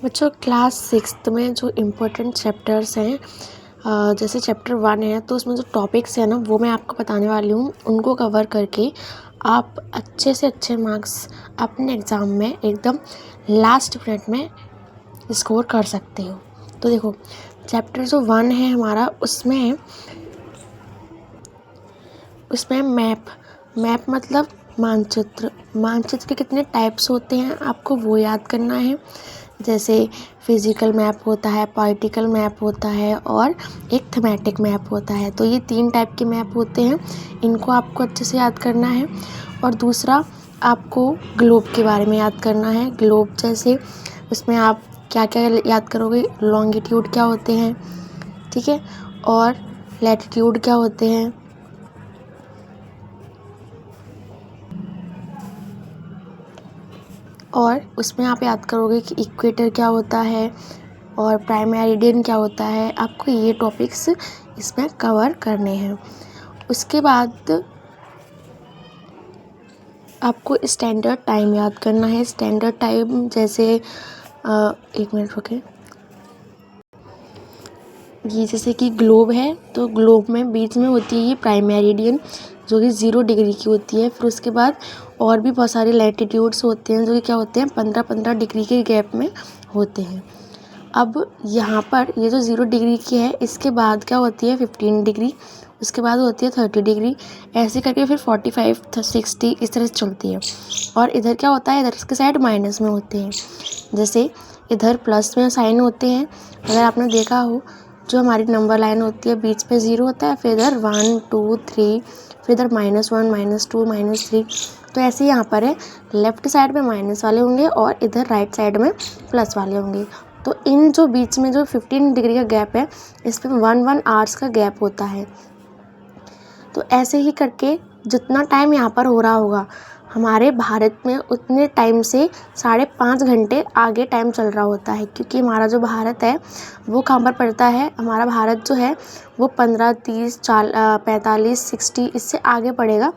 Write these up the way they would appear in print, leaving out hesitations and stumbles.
बच्चों class 6th में जो इम्पोर्टेंट चैप्टर्स हैं, जैसे चैप्टर 1 है तो उसमें जो टॉपिक्स हैं ना वो मैं आपको बताने वाली हूँ। उनको कवर करके आप अच्छे से अच्छे मार्क्स अपने एग्ज़ाम में एकदम लास्ट मिनट में स्कोर कर सकते हो। तो देखो, चैप्टर जो 1 है हमारा, उसमें मैप मतलब मानचित्र के कितने टाइप्स होते हैं आपको वो याद करना है। जैसे फिज़िकल मैप होता है, पॉलिटिकल मैप होता है और एक थीमेटिक मैप होता है। तो ये 3 टाइप के मैप होते हैं, इनको आपको अच्छे से याद करना है। और दूसरा, आपको ग्लोब के बारे में याद करना है। ग्लोब जैसे उसमें आप क्या क्या याद करोगे, लॉन्गिट्यूड क्या होते हैं, ठीक है, और लैटिट्यूड क्या होते हैं, और उसमें आप याद करोगे कि इक्वेटर क्या होता है और प्राइम मेरिडियन क्या होता है। आपको ये टॉपिक्स इसमें कवर करने हैं। उसके बाद आपको स्टैंडर्ड टाइम याद करना है। स्टैंडर्ड टाइम जैसे एक मिनट रुके, ये जैसे कि ग्लोब है तो ग्लोब में बीच में होती है ये प्राइम मेरिडियन जो कि 0 डिग्री की होती है। फिर उसके बाद और भी बहुत सारे लैटिट्यूड्स होते हैं जो कि क्या होते हैं 15-15 डिग्री के गैप में होते हैं। अब यहाँ पर ये जो 0 डिग्री की है इसके बाद क्या होती है 15 डिग्री, उसके बाद होती है 30 डिग्री, ऐसे करके फिर 45, 60 इस तरह से चलती है। और इधर क्या होता है, इधर इसके साइड माइनस में होते हैं। जैसे इधर प्लस में साइन होते हैं, अगर आपने देखा हो जो हमारी नंबर लाइन होती है बीच पे 0 होता है, फिर इधर 1 2 3, फिर इधर -1 -2 -3। तो ऐसे यहाँ पर है, लेफ्ट साइड में माइनस वाले होंगे और इधर राइट साइड में प्लस वाले होंगे। तो इन जो बीच में जो 15 डिग्री का गैप है इसमें 1 आवर्स का गैप होता है। तो ऐसे ही करके जितना टाइम यहाँ पर हो रहा होगा हमारे भारत में उतने टाइम से 5.5 घंटे आगे टाइम चल रहा होता है, क्योंकि हमारा जो भारत है वो कहाँ पर पड़ता है, हमारा भारत जो है वो 15, 30, 45, 60 इससे आगे पड़ेगा।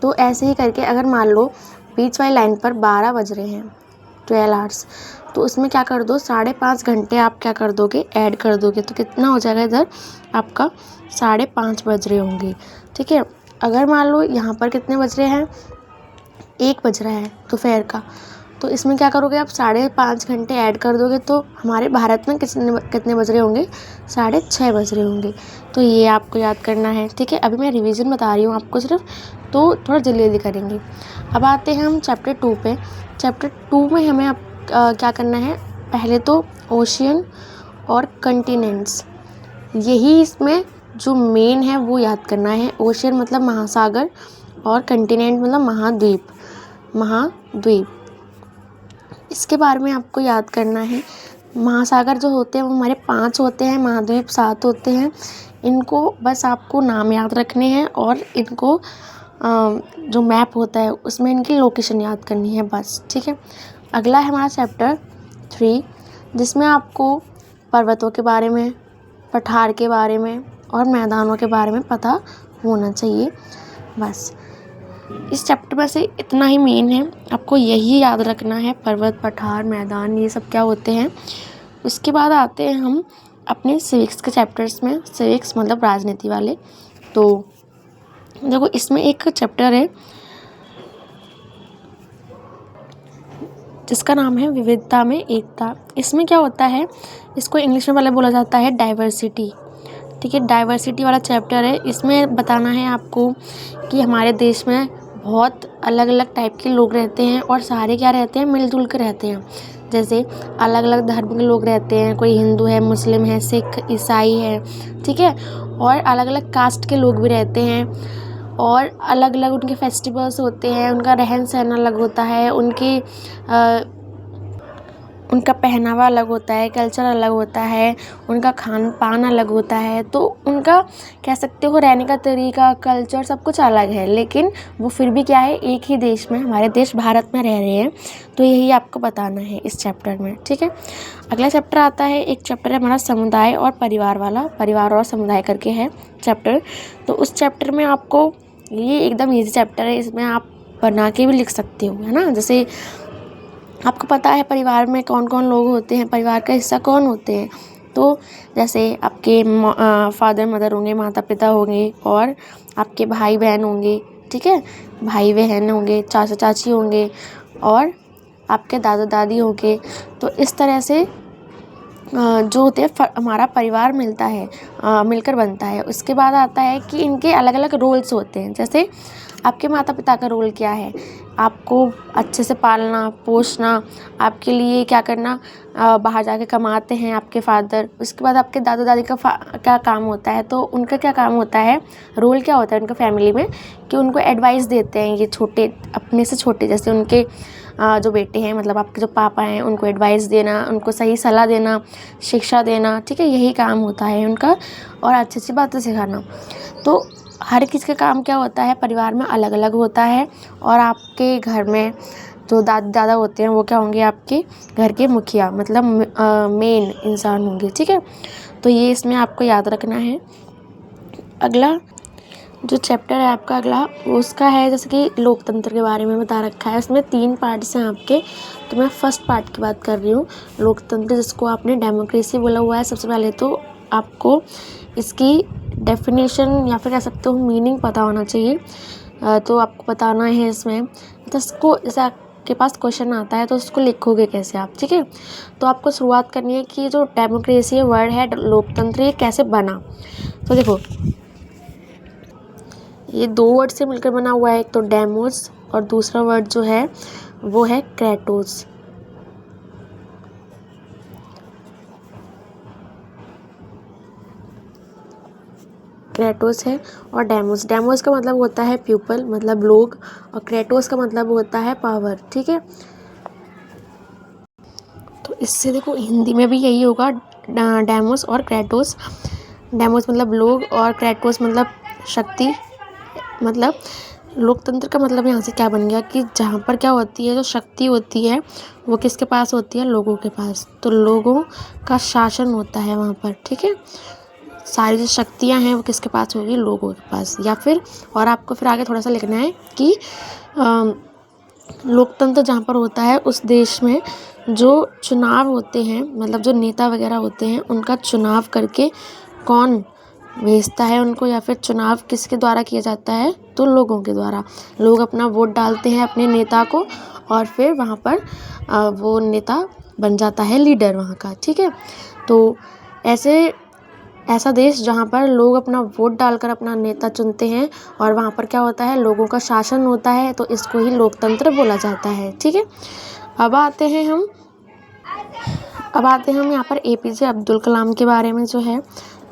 तो ऐसे ही करके अगर मान लो बीच वाली लाइन पर 12 बज रहे हैं, 12 आवर्स, तो उसमें क्या कर दो 5.5 घंटे आप क्या कर दोगे, ऐड कर दोगे, तो कितना हो जाएगा इधर आपका 5.5 बज रहे होंगे, ठीक है। अगर मान लो यहाँ पर कितने बज रहे हैं, 1 बज रहा है दोपहर का, तो इसमें क्या करोगे आप 5.5 घंटे ऐड कर दोगे तो हमारे भारत में कितने बज रहे होंगे, 6:30 बज रहे होंगे। तो ये आपको याद करना है, ठीक है। अभी मैं रिवीजन बता रही हूँ आपको सिर्फ, तो थोड़ा जल्दी जल्दी करेंगे। अब आते हैं हम चैप्टर 2 पे। चैप्टर 2 में हमें अब क्या करना है, पहले तो ओशियन और कंटिनेंट्स, यही इसमें जो मेन है वो याद करना है। ओशियन मतलब महासागर और कंटिनेंट मतलब महाद्वीप, इसके बारे में आपको याद करना है। महासागर जो होते हैं वो हमारे 5 होते हैं, महाद्वीप 7 होते हैं। इनको बस आपको नाम याद रखने हैं और इनको जो मैप होता है उसमें इनकी लोकेशन याद करनी है बस, ठीक है। अगला है हमारा चैप्टर 3, जिसमें आपको पर्वतों के बारे में, पठार के बारे में और मैदानों के बारे में पता होना चाहिए। बस इस चैप्टर में से इतना ही मेन है, आपको यही याद रखना है, पर्वत, पठार, मैदान, ये सब क्या होते हैं। उसके बाद आते हैं हम अपने सिविक्स के चैप्टर्स में। सिविक्स मतलब राजनीति वाले। तो देखो, इसमें एक चैप्टर है जिसका नाम है विविधता में एकता। इसमें क्या होता है, इसको इंग्लिश में पहले बोला जाता है डाइवर्सिटी, ठीक है। डाइवर्सिटी वाला चैप्टर है। इसमें बताना है आपको कि हमारे देश में बहुत अलग अलग टाइप के लोग रहते हैं और सारे क्या रहते हैं, मिलजुल कर रहते हैं। जैसे अलग अलग धर्म के लोग रहते हैं, कोई हिंदू है, मुस्लिम है, सिख, ईसाई है, ठीक है। और अलग अलग कास्ट के लोग भी रहते हैं और अलग अलग उनके फेस्टिवल्स होते हैं, उनका रहन सहन अलग होता है, उनका पहनावा अलग होता है, कल्चर अलग होता है, उनका खान पान अलग होता है। तो उनका कह सकते हो रहने का तरीका, कल्चर सब कुछ अलग है, लेकिन वो फिर भी क्या है, एक ही देश में, हमारे देश भारत में रह रहे हैं। तो यही आपको बताना है इस चैप्टर में, ठीक है। अगला चैप्टर आता है, एक चैप्टर है हमारा समुदाय और परिवार वाला, परिवार और समुदाय करके है चैप्टर। तो उस चैप्टर में आपको, ये एकदम ईजी चैप्टर है, इसमें आप बना के भी लिख सकते हो, है ना। जैसे आपको पता है परिवार में कौन कौन लोग होते हैं, परिवार का हिस्सा कौन होते हैं। तो जैसे आपके फादर मदर होंगे, माता पिता होंगे, और आपके भाई बहन होंगे, ठीक है, भाई बहन होंगे, चाचा चाची होंगे, और आपके दादा दादी होंगे। तो इस तरह से जो होते हैं हमारा परिवार मिलता है, मिलकर बनता है। उसके बाद आता है कि इनके अलग अलग रोल्स होते हैं। जैसे आपके माता पिता का रोल क्या है, आपको अच्छे से पालना पोसना, आपके लिए क्या करना, बाहर जाके कमाते हैं आपके फादर। उसके बाद आपके दादा दादी का क्या काम होता है, तो उनका क्या काम होता है, रोल क्या होता है उनका फैमिली में, कि उनको एडवाइस देते हैं ये छोटे, अपने से छोटे, जैसे उनके जो बेटे हैं, मतलब आपके जो पापा हैं, उनको एडवाइस देना, उनको सही सलाह देना, शिक्षा देना, ठीक है, यही काम होता है उनका, और अच्छी अच्छी बातें सिखाना। तो हर किसी का काम क्या होता है परिवार में अलग अलग होता है। और आपके घर में जो दादा होते हैं वो क्या होंगे, आपके घर के मुखिया, मतलब मेन इंसान होंगे, ठीक है। तो ये इसमें आपको याद रखना है। अगला जो चैप्टर है आपका अगला, उसका है जैसे कि लोकतंत्र के बारे में बता रखा है। इसमें 3 पार्ट्स हैं आपके, तो मैं फर्स्ट पार्ट की बात कर रही हूँ, लोकतंत्र, जिसको आपने डेमोक्रेसी बोला हुआ है। सबसे पहले तो आपको इसकी डेफिनेशन या फिर कह सकते हो मीनिंग पता होना चाहिए। तो आपको बताना है इसमें, तो इसको जैसे आपके पास क्वेश्चन आता है तो उसको लिखोगे कैसे आप, ठीक है। तो आपको शुरुआत करनी है कि जो डेमोक्रेसी वर्ड है, लोकतंत्र, ये कैसे बना। तो देखो, ये 2 वर्ड से मिलकर बना हुआ है, एक तो डेमोस और दूसरा वर्ड जो है वो है क्रेटोस। क्रेटोस है और डेमोस। डेमोस का मतलब होता है पीपल, मतलब लोग, और क्रेटोस का मतलब होता है पावर, ठीक है। तो इससे देखो हिंदी में भी यही होगा, डेमोस और क्रेटोस। डेमोस मतलब लोग और क्रेटोस मतलब शक्ति। मतलब लोकतंत्र का मतलब यहाँ से क्या बन गया कि जहाँ पर क्या होती है, जो शक्ति होती है वो किसके पास होती है, लोगों के पास। तो लोगों का शासन होता है वहाँ पर, ठीक है। सारी जो शक्तियाँ हैं वो किसके पास होगी, लोगों के पास। या फिर और आपको फिर आगे थोड़ा सा लिखना है कि लोकतंत्र जहाँ पर होता है उस देश में जो चुनाव होते हैं, मतलब जो नेता वगैरह होते हैं, उनका चुनाव करके कौन भेजता है उनको, या फिर चुनाव किसके द्वारा किया जाता है, तो लोगों के द्वारा। लोग अपना वोट डालते हैं अपने नेता को, और फिर वहाँ पर वो नेता बन जाता है लीडर वहाँ का, ठीक है। तो ऐसा देश जहाँ पर लोग अपना वोट डालकर अपना नेता चुनते हैं, और वहाँ पर क्या होता है, लोगों का शासन होता है, तो इसको ही लोकतंत्र बोला जाता है, ठीक है। अब आते हैं हम यहाँ पर APJ अब्दुल कलाम के बारे में जो है।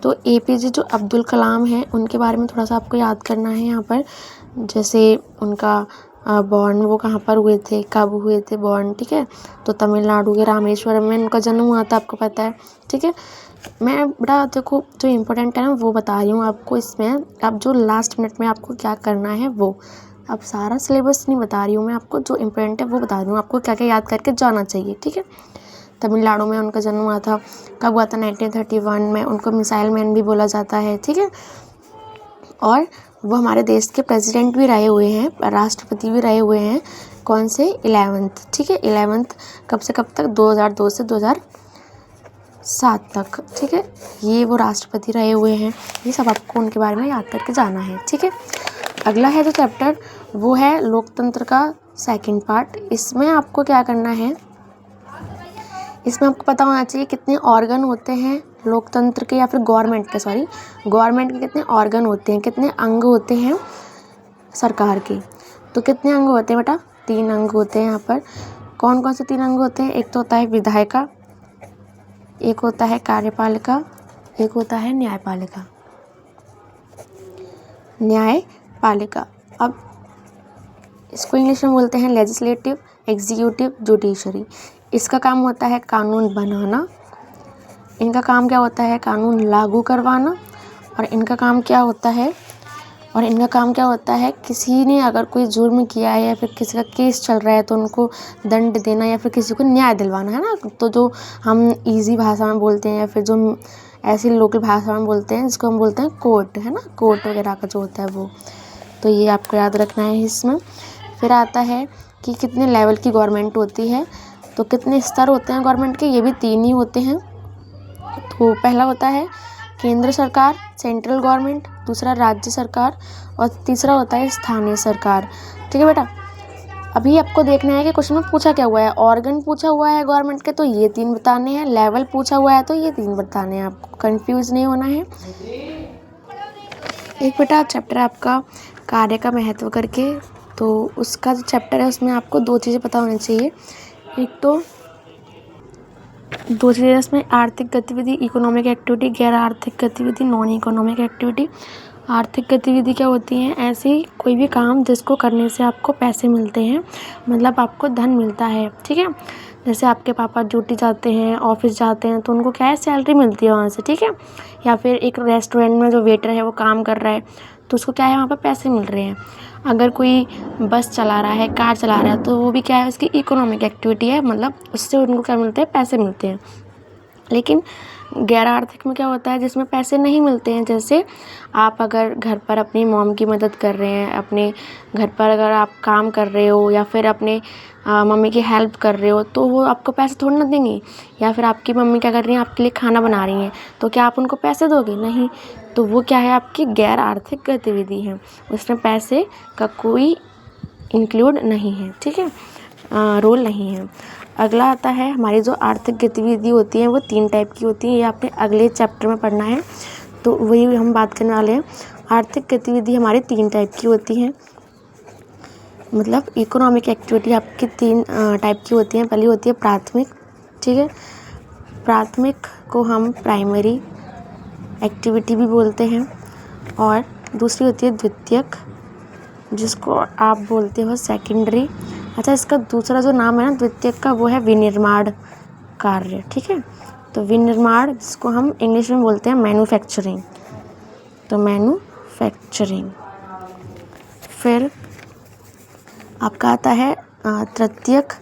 तो APJ जो अब्दुल कलाम है उनके बारे में थोड़ा सा आपको याद करना है यहाँ पर। जैसे उनका बॉर्न, वो कहाँ पर हुए थे, कब हुए थे बॉर्न, ठीक है। तो तमिलनाडु के रामेश्वरम में उनका जन्म हुआ था, आपको पता है, ठीक है। मैं बड़ा देखो जो इम्पोर्टेंट है ना वो बता रही हूँ आपको इसमें। अब जो लास्ट मिनट में आपको क्या करना है वो, अब सारा सिलेबस नहीं बता रही हूँ मैं आपको, जो इम्पोर्टेंट है वो बता रही हूँ आपको, क्या क्या याद करके जाना चाहिए, ठीक है। तमिलनाडु में उनका जन्म हुआ था, कब हुआ था, 1931 में। उनको मिसाइल मैन भी बोला जाता है, ठीक है। और वो हमारे देश के प्रेसिडेंट भी रहे हुए हैं, राष्ट्रपति भी रहे हुए हैं। कौन से, 11th, ठीक है। 11th कब से कब तक, 2002 से 2007 तक, ठीक है। ये वो राष्ट्रपति रहे हुए हैं। ये सब आपको उनके बारे में याद करके जाना है, ठीक है। अगला है जो चैप्टर, वो है लोकतंत्र का सेकंड पार्ट। इसमें आपको क्या करना है, इसमें आपको पता होना चाहिए कितने ऑर्गन होते हैं लोकतंत्र के, या फिर गवर्नमेंट के कितने ऑर्गन होते हैं, कितने अंग होते हैं सरकार के। तो कितने अंग होते हैं बेटा, 3 अंग होते हैं यहाँ पर। कौन कौन से 3 अंग होते हैं, एक तो होता है विधायिका, एक होता है कार्यपालिका, एक होता है न्यायपालिका। अब इसको इंग्लिश में बोलते हैं लेजिस्लेटिव, एग्जीक्यूटिव, जुडिशरी। इसका काम होता है कानून बनाना, इनका काम क्या होता है, कानून लागू करवाना। और इनका काम क्या होता है, किसी ने अगर कोई जुर्म किया है या फिर किसी का केस चल रहा है तो उनको दंड देना, या फिर किसी को न्याय दिलवाना, है ना। तो जो हम इजी भाषा में बोलते हैं, या फिर जो ऐसी लोकल भाषा में बोलते हैं, जिसको हम बोलते हैं कोर्ट, है ना, कोर्ट वगैरह का जो होता है वो। तो ये आपको याद रखना है इसमें। फिर आता है कि कितने लेवल की गवर्नमेंट होती है। तो कितने स्तर होते हैं गवर्नमेंट के, ये भी 3 ही होते हैं। तो पहला होता है केंद्र सरकार, सेंट्रल गवर्नमेंट, दूसरा राज्य सरकार और तीसरा होता है स्थानीय सरकार। ठीक है बेटा, अभी आपको देखना है कि क्वेश्चन में पूछा क्या हुआ है। ऑर्गन पूछा हुआ है गवर्नमेंट के तो ये 3 बताने हैं, लेवल पूछा हुआ है तो ये 3 बताने हैं, आपको कंफ्यूज नहीं होना है। एक बेटा चैप्टर आपका कार्य का महत्व करके, तो उसका जो चैप्टर है उसमें आपको 2 चीज़ें पता होनी चाहिए। एक तो 2 चीज़ें इसमें, आर्थिक गतिविधि इकोनॉमिक एक्टिविटी, गैर आर्थिक गतिविधि नॉन इकोनॉमिक एक्टिविटी। आर्थिक गतिविधि क्या होती हैं, ऐसी कोई भी काम जिसको करने से आपको पैसे मिलते हैं, मतलब आपको धन मिलता है। ठीक है, जैसे आपके पापा ड्यूटी जाते हैं, ऑफिस जाते हैं तो उनको क्या है, सैलरी मिलती है वहाँ से। ठीक है, या फिर एक रेस्टोरेंट में जो वेटर है वो काम कर रहा है तो उसको क्या है, वहाँ पर पैसे मिल रहे हैं। अगर कोई बस चला रहा है, कार चला रहा है तो वो भी क्या है, उसकी इकोनॉमिक एक्टिविटी है, मतलब उससे उनको क्या मिलते हैं, पैसे मिलते हैं। लेकिन गैर आर्थिक में क्या होता है, जिसमें पैसे नहीं मिलते हैं, जैसे आप अगर घर पर अपनी मॉम की मदद कर रहे हैं, अपने घर पर अगर आप काम कर रहे हो या फिर अपने मम्मी की हेल्प कर रहे हो तो वो आपको पैसे थोड़ी ना देंगी। या फिर आपकी मम्मी क्या कर रही हैं, आपके लिए खाना बना रही हैं तो क्या आप उनको पैसे दोगे, नहीं। तो वो क्या है, आपकी गैर आर्थिक गतिविधि है, उसमें पैसे का कोई इंक्लूड नहीं है। ठीक है, रोल नहीं है। अगला आता है हमारी जो आर्थिक गतिविधि होती है वो 3 टाइप की होती है, ये आपने अगले चैप्टर में पढ़ना है, तो वही हम बात करने वाले हैं। आर्थिक गतिविधि हमारी 3 टाइप की होती हैं, मतलब इकोनॉमिक एक्टिविटी आपकी 3 टाइप की होती हैं। पहली होती है प्राथमिक। ठीक है, प्राथमिक को हम प्राइमरी एक्टिविटी भी बोलते हैं, और दूसरी होती है द्वितीयक, जिसको आप बोलते हो सेकेंडरी। अच्छा, इसका दूसरा जो नाम है ना द्वितीयक का, वो है विनिर्माण कार्य। ठीक है, तो विनिर्माण जिसको हम इंग्लिश में बोलते हैं मैन्युफैक्चरिंग, तो मैन्युफैक्चरिंग। फिर आपका आता है तृतीयक।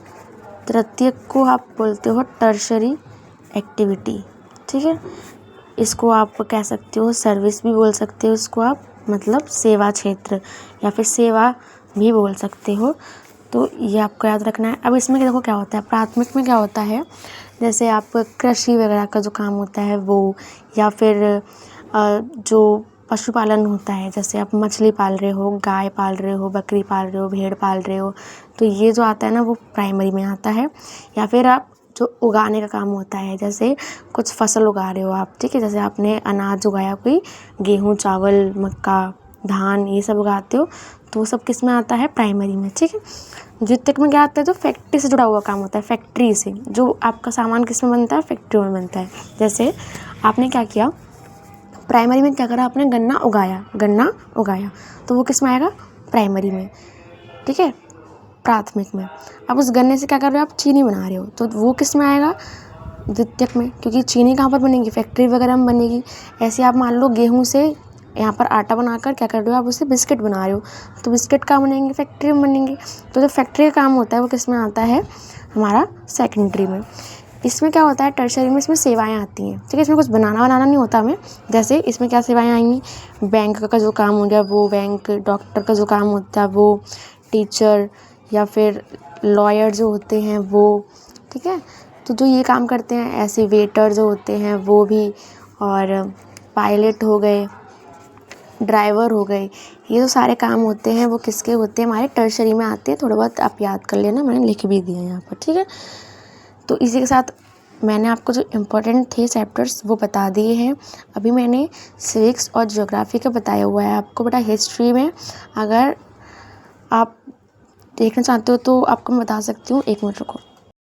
तृतीयक को आप बोलते हो टर्शरी एक्टिविटी। ठीक है, इसको आप कह सकते हो सर्विस भी बोल सकते हो इसको आप, मतलब सेवा क्षेत्र या फिर सेवा भी बोल सकते हो। तो ये आपको याद रखना है। अब इसमें देखो क्या होता है, प्राथमिक में क्या होता है, जैसे आप कृषि वगैरह का जो काम होता है वो, या फिर जो पशुपालन होता है, जैसे आप मछली पाल रहे हो, गाय पाल रहे हो, बकरी पाल रहे हो, भेड़ पाल रहे हो, तो ये जो आता है ना वो प्राइमरी में आता है। या फिर आप जो उगाने का काम होता है, जैसे कुछ फसल उगा रहे हो आप। ठीक है, जैसे आपने अनाज उगाया, कोई गेहूँ, चावल, मक्का, धान, ये सब उगाते हो तो वो सब किस में आता है, प्राइमरी में। ठीक है, द्वितीयक में क्या आता है, जो फैक्ट्री से जुड़ा हुआ काम होता है, फैक्ट्री से जो आपका सामान किस में बनता है, फैक्ट्री में बनता है। जैसे आपने क्या किया, प्राइमरी में क्या करा, आपने गन्ना उगाया तो वो किस में आएगा, प्राइमरी में। ठीक है, प्राथमिक में। अब उस गन्ने से क्या कर रहे हो, आप चीनी बना रहे हो तो वो किस में आएगा, द्वितीयक में, क्योंकि चीनी कहाँ पर बनेगी, फैक्ट्री वगैरह में बनेगी। ऐसे आप मान लो गेहूँ से यहाँ पर आटा बनाकर क्या कर रहे हो, आप उससे बिस्किट बना रहे हो तो बिस्किट कहाँ बनेंगे, फैक्ट्री में बनेंगे। तो जो फैक्ट्री का काम होता है वो किस में आता है, हमारा सेकेंडरी में। इसमें क्या होता है, टर्शरी में, इसमें सेवाएं आती हैं। ठीक है, इसमें कुछ बनाना नहीं होता हमें। जैसे इसमें क्या सेवाएं आएंगी, बैंक का जो काम हो गया वो बैंक, डॉक्टर का जो काम होता है वो, टीचर या फिर लॉयर जो होते हैं वो। ठीक है, तो जो ये काम करते हैं, ऐसे वेटर जो होते हैं वो भी, और पायलट हो गए, ड्राइवर हो गए, ये जो सारे काम होते हैं वो किसके होते हैं, हमारे टर्शरी में आते हैं। थोड़ा बहुत आप याद कर लेना, मैंने लिख भी दिया यहाँ पर। ठीक है, तो इसी के साथ मैंने आपको जो इम्पोर्टेंट थे चैप्टर्स वो बता दिए हैं। अभी मैंने सिविक्स और ज्योग्राफी का बताया हुआ है आपको। बेटा हिस्ट्री में अगर आप देखना चाहते हो तो आपको मैं बता सकती हूँ, 1 मिनट रुको।